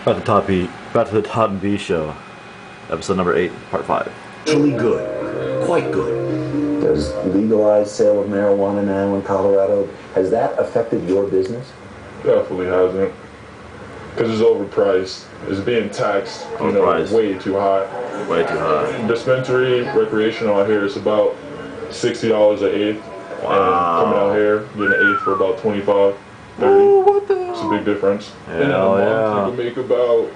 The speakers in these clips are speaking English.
Back to the Todd Bee Show, episode number 8, part 5. Actually good, quite good. There's legalized sale of marijuana now in Colorado. Has that affected your business? Definitely hasn't, because it's overpriced. It's being taxed, way too high. Way too high. Dispensary, recreational out here is about $60 an eighth. Wow. And coming out here, getting an eighth for about 25, 30. Ooh, what the hell? It's a big difference. Hell in a month, yeah. you can make about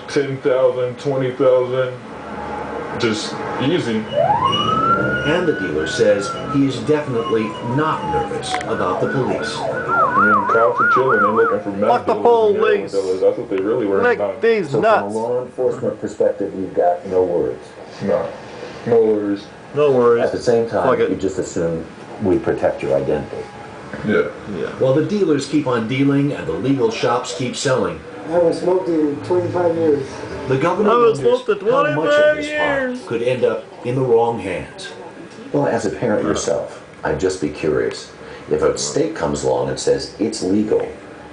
10,000, 20,000, just easy. And the dealer says he is definitely not nervous about the police. I mean, cops are chilling. They're looking for meth Fuck the dealers and heroin police. dealers. That's what they really worry about. These So nuts. from a law enforcement perspective, you've got no worries. No worries. No worries. At the same time, Fuck it. you just assume we protect your identity. Yeah. While the dealers keep on dealing and the legal shops keep selling, I haven't smoked in 25 years. the governor I wonders haven't smoked in how much of 25 this years. pot could end up in the wrong hands. Well, as a parent yourself, I'd just be curious. If a state comes along and says it's legal,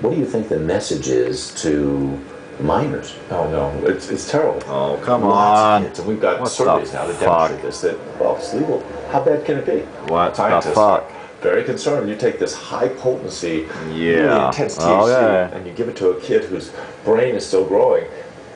what do you think the message is to minors? Oh no, it's terrible. Oh, come Lots on. of kids, and we've got What surveys the now that fuck? demonstrate this. That well, if it's legal, how bad can it be? What the Scientists fuck? are very concerned. You take this high potency, Yeah. really intense THC, Okay. and you give it to a kid whose brain is still growing.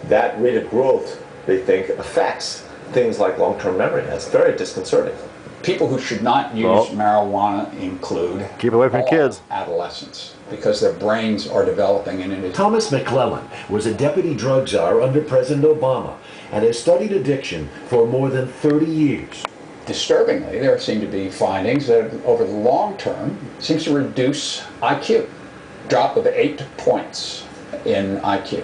That rate of growth, they think, affects things like long-term memory. That's very disconcerting. People who should not use Well, marijuana include keep away from all kids. adolescents, because their brains are developing and it is Thomas McClellan was a deputy drug czar under President Obama and has studied addiction for more than 30 years. disturbingly, there seem to be findings that over the long term seems to reduce IQ. Drop of 8 points in IQ.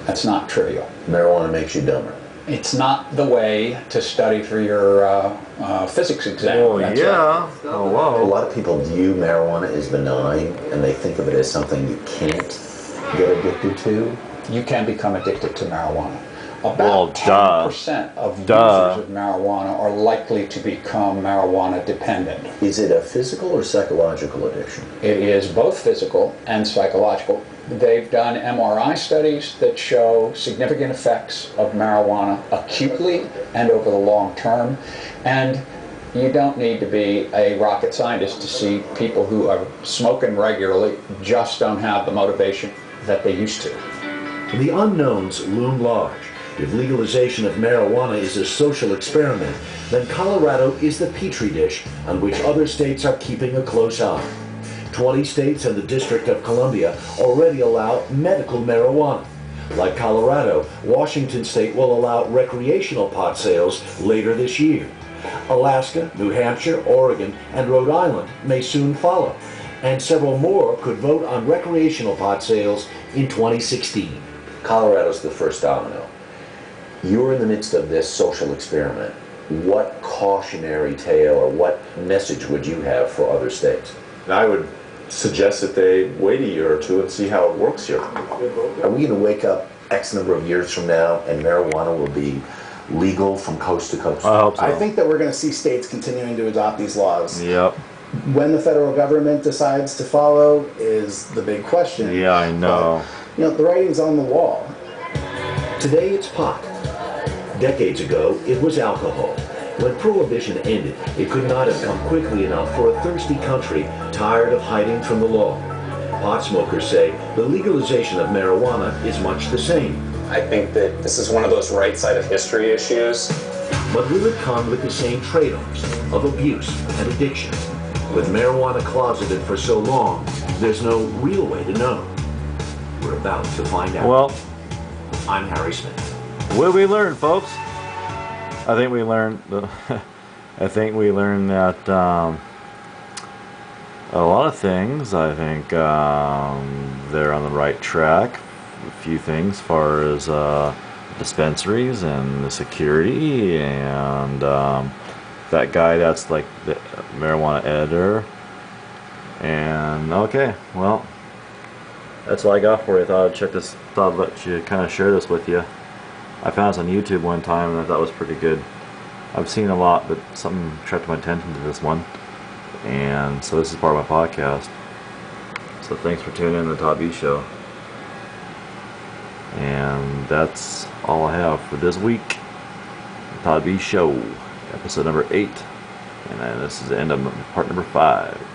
That's not trivial. Marijuana makes you dumber. It's not the way to study for your physics exam. Oh, That's yeah. right. Oh, A whoa. lot of people view marijuana as benign, and they think of it as something you can't get addicted to. You can become addicted to marijuana. Well, About duh. 10% of Duh. users of marijuana are likely to become marijuana dependent. Is it a physical or psychological addiction? It is both physical and psychological. They've done MRI studies that show significant effects of marijuana acutely and over the long term. And you don't need to be a rocket scientist to see people who are smoking regularly just don't have the motivation that they used to. The unknowns loom large. If legalization of marijuana is a social experiment, then Colorado is the petri dish on which other states are keeping a close eye. 20 states and the District of Columbia already allow medical marijuana. Like Colorado, Washington state will allow recreational pot sales later this year. Alaska, New Hampshire, Oregon, and Rhode Island may soon follow, and several more could vote on recreational pot sales in 2016. Colorado's the first domino. You're in the midst of this social experiment. What cautionary tale or what message would you have for other states? And I would suggest that they wait a year or two and see how it works here. Are we going to wake up X number of years from now and marijuana will be legal from coast to coast? I hope so. I think that we're going to see states continuing to adopt these laws. Yep. When the federal government decides to follow is the big question. Yeah, I know. But, the writing's on the wall. Today it's pot. Decades ago, it was alcohol. When Prohibition ended, it could not have come quickly enough for a thirsty country tired of hiding from the law. Pot smokers say the legalization of marijuana is much the same. I think that this is one of those right side of history issues. But will it come with the same trade-offs of abuse and addiction? With marijuana closeted for so long, there's no real way to know. We're about to find out. Well, I'm Harry Smith. what did we learn, folks? I think we learned that a lot of things. I think they're on the right track. A few things as far as dispensaries and the security and that guy that's like the marijuana editor. And okay, well, that's all I got for you. Thought I'd let you kind of share this with you. I found this on YouTube one time and I thought it was pretty good. I've seen a lot, but something attracted my attention to this one. And so this is part of my podcast. So thanks for tuning in to the Todd Bee Show. And that's all I have for this week. Todd Bee Show, episode number 8. And this is the end of part number 5.